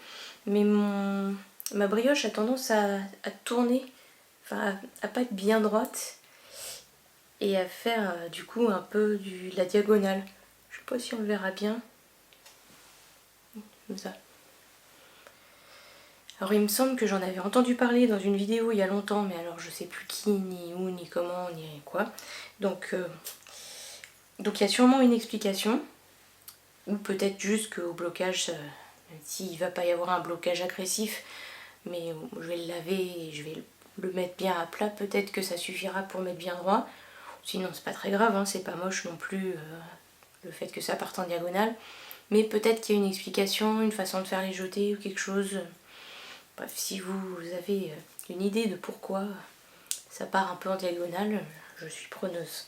mais ma brioche a tendance à tourner, enfin à pas être bien droite et à faire du coup un peu de la diagonale. Je sais pas si on le verra bien. Comme ça. Alors il me semble que j'en avais entendu parler dans une vidéo il y a longtemps, mais alors je sais plus qui, ni où, ni comment, ni quoi. Donc il y a sûrement une explication, ou peut-être juste qu'au blocage, même s'il ne va pas y avoir un blocage agressif, mais je vais le laver et je vais le mettre bien à plat, peut-être que ça suffira pour mettre bien droit. Sinon c'est pas très grave, hein, c'est pas moche non plus le fait que ça parte en diagonale. Mais peut-être qu'il y a une explication, une façon de faire les jetés ou quelque chose. Bref, si vous avez une idée de pourquoi ça part un peu en diagonale, je suis preneuse.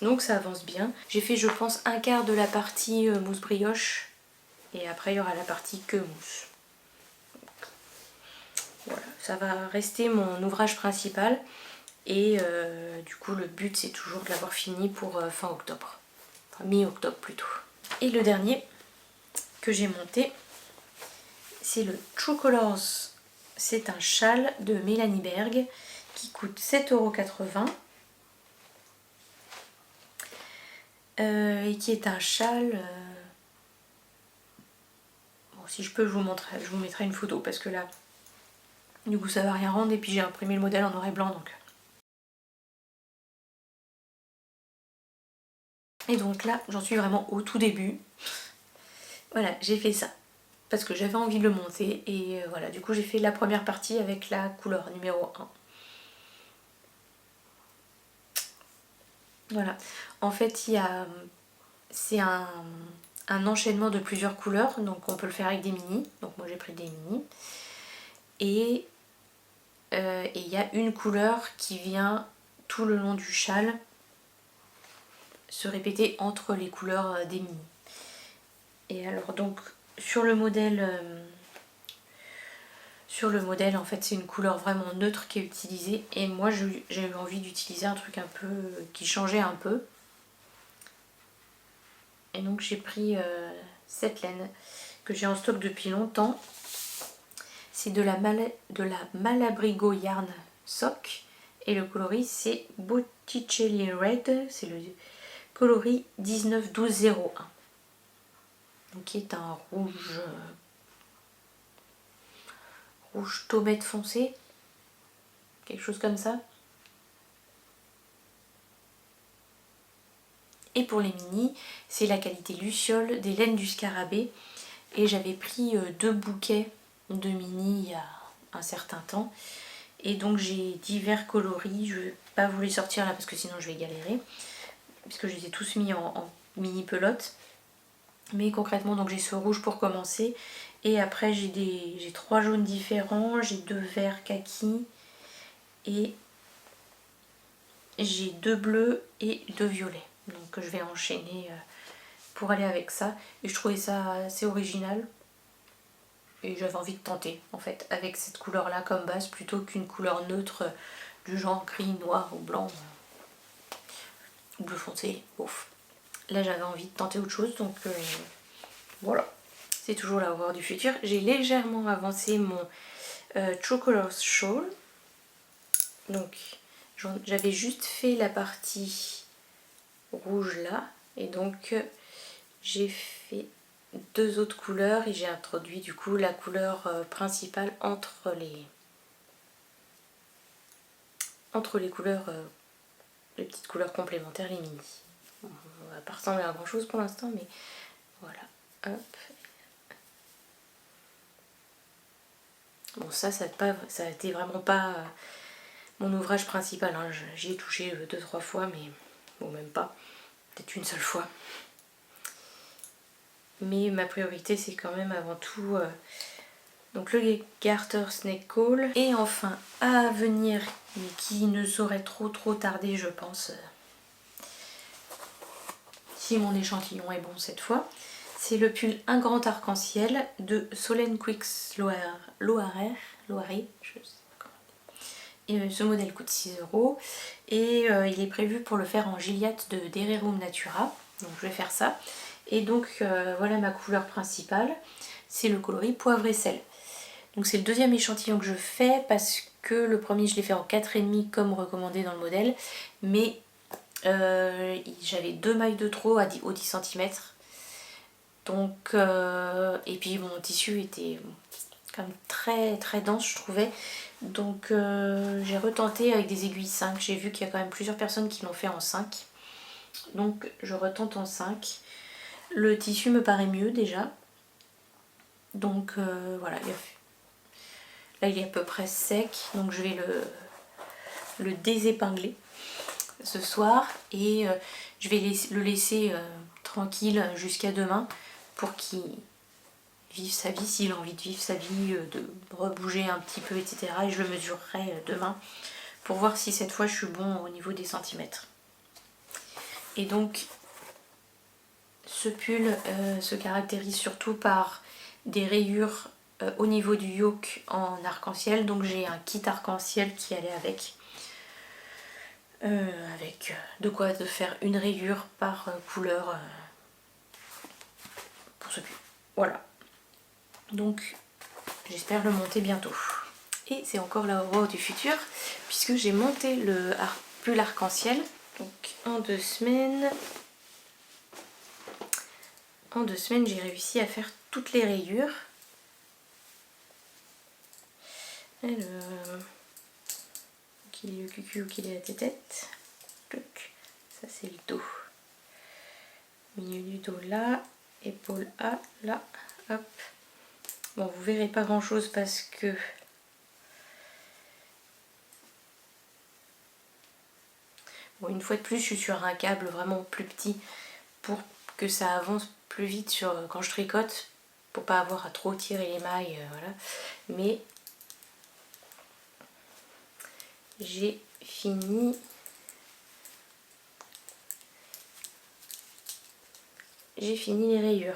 Donc ça avance bien. J'ai fait, je pense, un quart de la partie mousse brioche. Et après, il y aura la partie que mousse. Voilà, ça va rester mon ouvrage principal. Et du coup, le but, c'est toujours de l'avoir fini pour fin octobre. Enfin, mi-octobre plutôt. Et le dernier que j'ai monté, c'est le True Colors. C'est un châle de Mélanie Berg qui coûte 7,80 € et qui est un châle. Bon, si je peux, je vous mettrai une photo parce que là, du coup, ça va rien rendre. Et puis j'ai imprimé le modèle en noir et blanc, donc. Et donc là, j'en suis vraiment au tout début. Voilà, j'ai fait ça parce que j'avais envie de le monter et voilà, du coup j'ai fait la première partie avec la couleur numéro 1. Voilà, en fait c'est un enchaînement de plusieurs couleurs, donc on peut le faire avec des mini, donc moi j'ai pris des mini. Et il y a une couleur qui vient tout le long du châle se répéter entre les couleurs des mini. Et alors donc sur le modèle en fait c'est une couleur vraiment neutre qui est utilisée et moi j'ai eu envie d'utiliser un truc un peu qui changeait un peu. Et donc j'ai pris cette laine que j'ai en stock depuis longtemps. C'est de la Malabrigo Yarn Sock et le coloris c'est Botticelli Red, c'est le coloris 191201. Donc qui est un rouge tomate foncé, quelque chose comme ça. Et pour les mini, c'est la qualité Luciole des laines du scarabée. Et j'avais pris 2 bouquets de mini il y a un certain temps. Et donc j'ai divers coloris. Je ne vais pas vous les sortir là parce que sinon je vais galérer. Puisque je les ai tous mis en mini pelote. Mais concrètement, donc j'ai ce rouge pour commencer. Et après j'ai 3 jaunes différents. J'ai 2 verts kaki. Et j'ai 2 bleus et 2 violets. Donc je vais enchaîner pour aller avec ça. Et je trouvais ça assez original. Et j'avais envie de tenter en fait avec cette couleur là comme base plutôt qu'une couleur neutre du genre gris, noir ou blanc ou bleu foncé. Ouf. Là j'avais envie de tenter autre chose donc voilà. C'est toujours la horreur du futur. J'ai légèrement avancé mon True Colors Shawl. Donc j'avais juste fait la partie rouge là et donc j'ai fait 2 autres couleurs et j'ai introduit du coup la couleur principale entre les couleurs, les petites couleurs complémentaires, les mini. On va pas ressembler à grand chose pour l'instant mais voilà, hop. Bon ça a été vraiment pas mon ouvrage principal, hein. J'y ai touché 2-3 fois mais bon même pas, peut-être une seule fois. Mais ma priorité c'est quand même avant tout Donc le Garter Snake Call. Et enfin à venir, mais qui ne saurait trop tarder je pense, si mon échantillon est bon cette fois, c'est le pull Un Grand Arc-en-Ciel de Solen Quicks Loarer, je sais pas comment. Et ce modèle coûte 6 € et il est prévu pour le faire en Gilliatt de Dererum Natura, donc je vais faire ça. Et donc voilà ma couleur principale, c'est le coloris poivre et sel. Donc c'est le deuxième échantillon que je fais parce que le premier je l'ai fait en 4,5 comme recommandé dans le modèle, mais j'avais 2 mailles de trop au 10 cm. Donc, et puis mon tissu était quand même très dense je trouvais. Donc j'ai retenté avec des aiguilles 5. J'ai vu qu'il y a quand même plusieurs personnes qui l'ont fait en 5. Donc je retente en 5. Le tissu me paraît mieux déjà. Donc voilà, là il est à peu près sec. Donc je vais le désépingler ce soir. Et je vais le laisser tranquille jusqu'à demain pour qu'il vive sa vie, s'il a envie de vivre sa vie, de rebouger un petit peu, etc. Et je le mesurerai demain pour voir si cette fois je suis bon au niveau des centimètres. Et donc ce pull se caractérise surtout par des rayures au niveau du yoke en arc-en-ciel. Donc j'ai un kit arc-en-ciel qui allait avec. Avec de quoi de faire une rayure par couleur pour ce pull. Voilà. Donc j'espère le monter bientôt. Et c'est encore la horreur du futur puisque j'ai monté le pull arc-en-ciel. Donc en 2 semaines, j'ai réussi à faire toutes les rayures. Alors, qu'il est le cucu ou qu'il est la tête. Ça c'est le dos. Milieu du dos là, épaule A là, hop. Bon, vous verrez pas grand chose parce que bon, une fois de plus je suis sur un câble vraiment plus petit pour que ça avance plus vite quand je tricote, pour pas avoir à trop tirer les mailles, voilà. Mais j'ai fini les rayures.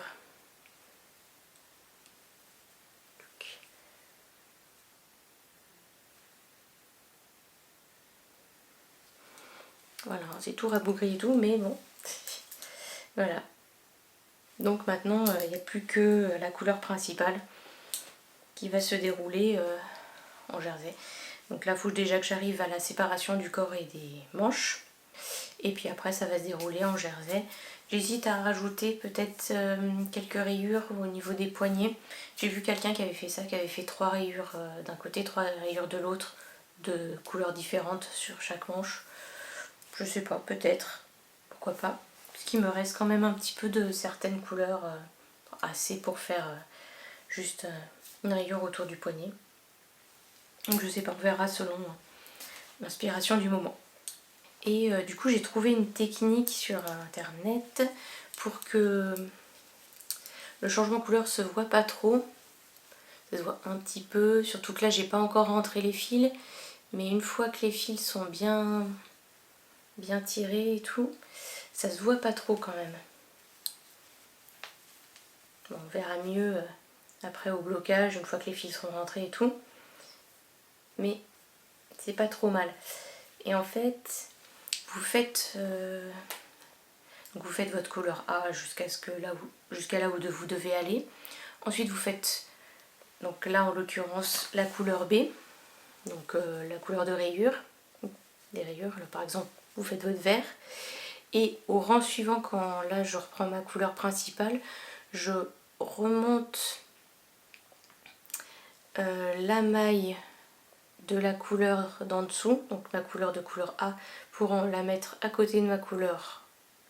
Voilà, c'est tout rabougri et tout, mais bon, voilà. Donc maintenant, il n'y a plus que la couleur principale qui va se dérouler en jersey. Donc là, il faut déjà que j'arrive à la séparation du corps et des manches. Et puis après, ça va se dérouler en jersey. J'hésite à rajouter peut-être quelques rayures au niveau des poignets. J'ai vu quelqu'un qui avait fait ça, qui avait fait 3 rayures d'un côté, 3 rayures de l'autre, de couleurs différentes sur chaque manche. Je sais pas, peut-être, pourquoi pas. Parce qu'il me reste quand même un petit peu de certaines couleurs, assez pour faire juste une rayure autour du poignet. Donc je sais pas, on verra selon l'inspiration du moment. Et du coup j'ai trouvé une technique sur internet pour que le changement de couleur se voit pas trop. Ça se voit un petit peu, surtout que là j'ai pas encore rentré les fils. Mais une fois que les fils sont bien tirés et tout, ça se voit pas trop quand même. Bon, on verra mieux après au blocage, une fois que les fils seront rentrés et tout. Mais c'est pas trop mal. Et en fait, vous faites votre couleur A jusqu'à là où vous devez aller. Ensuite vous faites, donc là en l'occurrence, la couleur B, donc la couleur de rayure, des rayures, là par exemple vous faites votre vert. Et au rang suivant, quand là je reprends ma couleur principale, je remonte la maille de la couleur d'en dessous, donc ma couleur de couleur A, pour la mettre à côté de ma couleur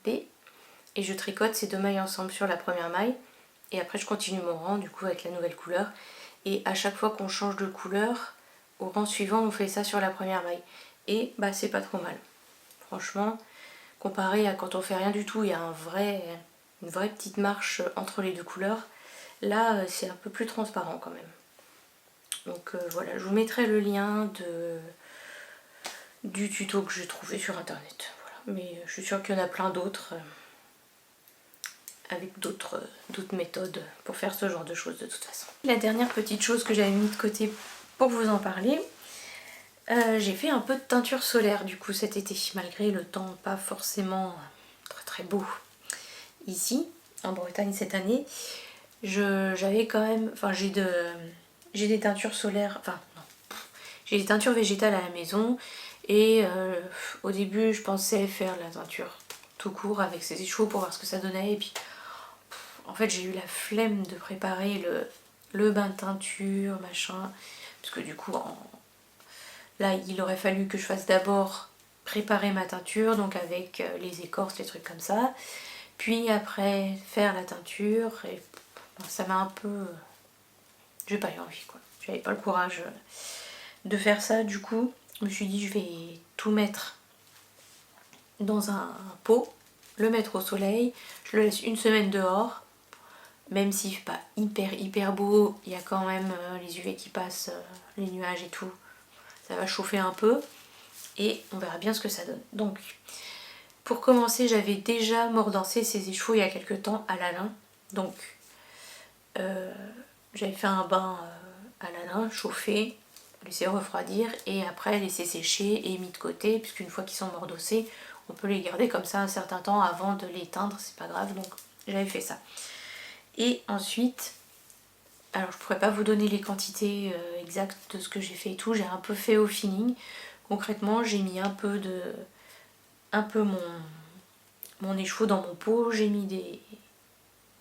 B, et je tricote ces 2 mailles ensemble sur la première maille, et après je continue mon rang du coup avec la nouvelle couleur. Et à chaque fois qu'on change de couleur, au rang suivant on fait ça sur la première maille, et bah c'est pas trop mal, franchement, comparé à quand on fait rien du tout, il y a une vraie petite marche entre les 2 couleurs. Là c'est un peu plus transparent quand même. Donc voilà, je vous mettrai le lien du tuto que j'ai trouvé sur internet. Voilà. Mais je suis sûre qu'il y en a plein d'autres avec d'autres méthodes pour faire ce genre de choses de toute façon. La dernière petite chose que j'avais mis de côté pour vous en parler, j'ai fait un peu de teinture solaire du coup cet été, malgré le temps pas forcément très très beau ici en Bretagne cette année. J'avais quand même, enfin j'ai des teintures solaires, enfin non, j'ai des teintures végétales à la maison et au début je pensais faire la teinture tout court avec ces échevaux pour voir ce que ça donnait et puis en fait j'ai eu la flemme de préparer le bain de teinture machin parce que du coup là il aurait fallu que je fasse d'abord préparer ma teinture donc avec les écorces, les trucs comme ça, puis après faire la teinture et ça m'a un peu... j'ai pas eu envie quoi, j'avais pas le courage de faire ça. Du coup je me suis dit je vais tout mettre dans un pot, le mettre au soleil, je le laisse une semaine dehors, même si c'est pas hyper beau, il y a quand même les UV qui passent, les nuages et tout, ça va chauffer un peu et on verra bien ce que ça donne. Donc pour commencer j'avais déjà mordancé ces échevaux il y a quelques temps à la lin, donc j'avais fait un bain à la lin, chauffé, laissé refroidir et après laissé sécher et mis de côté, puisqu'une fois qu'ils sont mordossés, on peut les garder comme ça un certain temps avant de les teindre, c'est pas grave, donc j'avais fait ça. Et ensuite, alors je pourrais pas vous donner les quantités exactes de ce que j'ai fait et tout, j'ai un peu fait au feeling. Concrètement, j'ai mis un peu mon écheveau dans mon pot, j'ai mis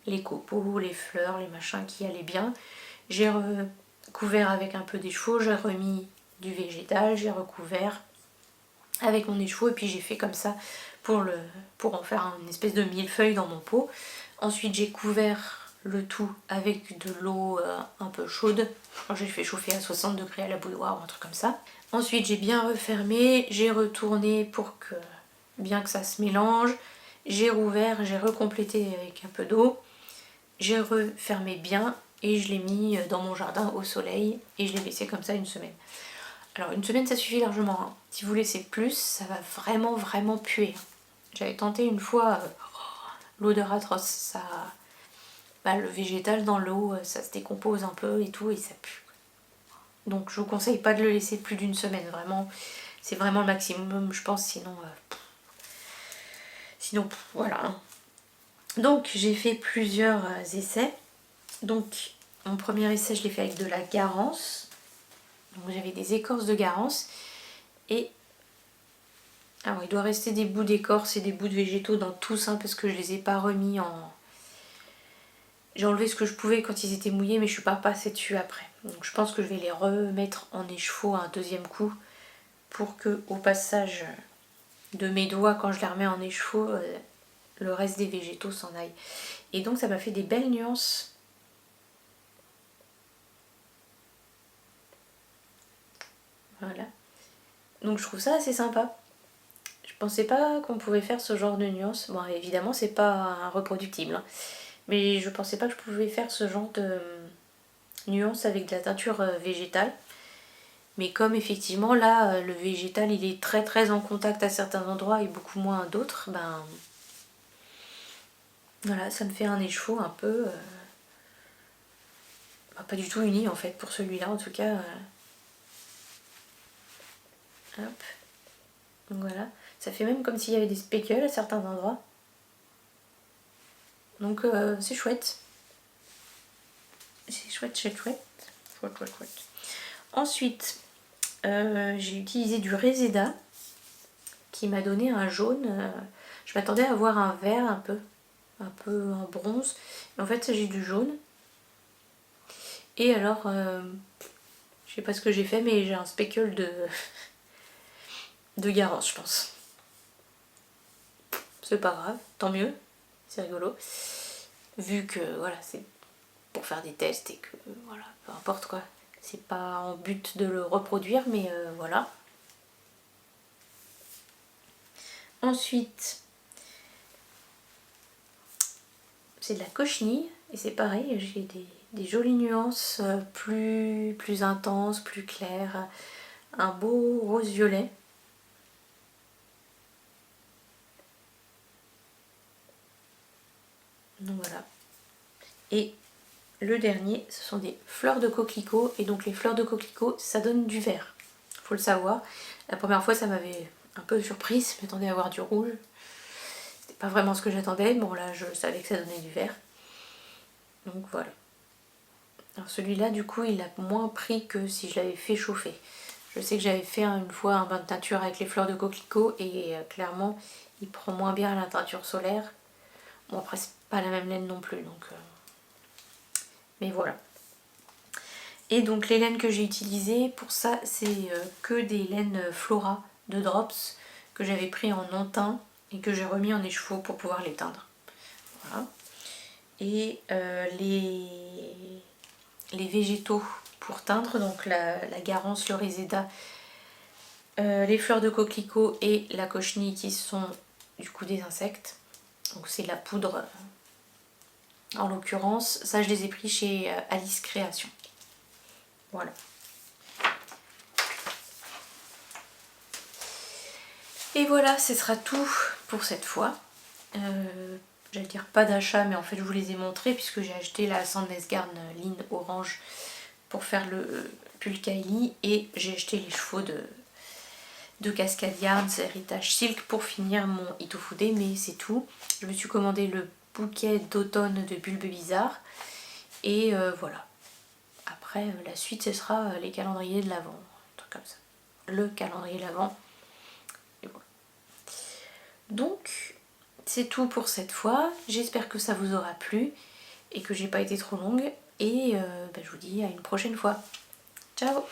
les copeaux, les fleurs, les machins qui allaient bien. J'ai recouvert avec un peu d'écheveau, j'ai remis du végétal, j'ai recouvert avec mon écheveau et puis j'ai fait comme ça pour en faire une espèce de millefeuille dans mon pot. Ensuite j'ai couvert le tout avec de l'eau un peu chaude. J'ai fait chauffer à 60 degrés à la bouilloire ou un truc comme ça. Ensuite j'ai bien refermé, j'ai retourné pour que bien que ça se mélange. J'ai rouvert, j'ai recomplété avec un peu d'eau. J'ai refermé bien et je l'ai mis dans mon jardin au soleil et je l'ai laissé comme ça une semaine. Alors une semaine ça suffit largement, hein. Si vous laissez plus, ça va vraiment puer. J'avais tenté une fois, l'odeur atroce, ça, le végétal dans l'eau, ça se décompose un peu et tout et ça pue. Donc je vous conseille pas de le laisser plus d'une semaine, vraiment, c'est vraiment le maximum je pense, sinon voilà. Donc j'ai fait plusieurs essais. Donc mon premier essai je l'ai fait avec de la garance. Donc j'avais des écorces de garance et alors il doit rester des bouts d'écorce et des bouts de végétaux dans tout ça parce que je les ai pas remis en... J'ai enlevé ce que je pouvais quand ils étaient mouillés mais je suis pas passée dessus après. Donc je pense que je vais les remettre en écheveau un deuxième coup pour que au passage de mes doigts quand je les remets en écheveau, le reste des végétaux s'en aille. Et donc ça m'a fait des belles nuances. Voilà. Donc je trouve ça assez sympa. Je pensais pas qu'on pouvait faire ce genre de nuances. Bon évidemment c'est pas reproductible, hein. Mais je pensais pas que je pouvais faire ce genre de nuances avec de la teinture végétale. Mais comme effectivement là le végétal il est très en contact à certains endroits et beaucoup moins à d'autres, ben voilà, ça me fait un écheveau un peu pas du tout uni en fait pour celui-là en tout cas. Hop. Donc voilà, ça fait même comme s'il y avait des spécules à certains endroits. Donc c'est chouette. C'est chouette. Ensuite, j'ai utilisé du Reseda qui m'a donné un jaune. Je m'attendais à avoir un vert un peu un bronze. En fait, j'ai du jaune. Et alors, je sais pas ce que j'ai fait, mais j'ai un spécule de garance, je pense. C'est pas grave, tant mieux. C'est rigolo. Vu que voilà, c'est pour faire des tests et que voilà, peu importe quoi. C'est pas en but de le reproduire, mais voilà. Ensuite, c'est de la cochenille et c'est pareil, j'ai des jolies nuances plus intenses, plus claires. Un beau rose-violet. Donc voilà. Et le dernier, ce sont des fleurs de coquelicot. Et donc les fleurs de coquelicot, ça donne du vert. Faut le savoir. La première fois, ça m'avait un peu surprise. Je m'attendais à avoir du rouge. C'était pas vraiment ce que j'attendais. Bon là, je savais que ça donnait du vert. Donc voilà. Alors celui-là, du coup, il a moins pris que si je l'avais fait chauffer. Je sais que j'avais fait une fois un bain de teinture avec les fleurs de coquelicot et clairement, il prend moins bien la teinture solaire. Bon, après, c'est pas la même laine non plus, donc... Mais voilà. Et donc, les laines que j'ai utilisées, pour ça, c'est que des laines Flora de Drops que j'avais pris en non-teint et que j'ai remis en écheveau pour pouvoir les teindre. Voilà. Et les végétaux pour teindre, donc la garance, le réséda, les fleurs de coquelicot et la cochenille qui sont du coup des insectes. Donc c'est la poudre en l'occurrence. Ça je les ai pris chez Alice Création. Voilà. Et voilà, ce sera tout pour cette fois. J'allais dire pas d'achat, mais en fait je vous les ai montrés puisque j'ai acheté la Sandnes Garn Line Orange pour faire le pull Kylie et j'ai acheté les chevaux de Cascade Yarns Héritage Silk pour finir mon Itofude, mais c'est tout. Je me suis commandé le bouquet d'automne de bulbes bizarres et voilà. Après la suite ce sera les calendriers de l'Avent, un truc comme ça. Le calendrier de l'Avent. Et voilà. Donc c'est tout pour cette fois. J'espère que ça vous aura plu et que j'ai pas été trop longue. Et je vous dis à une prochaine fois. Ciao!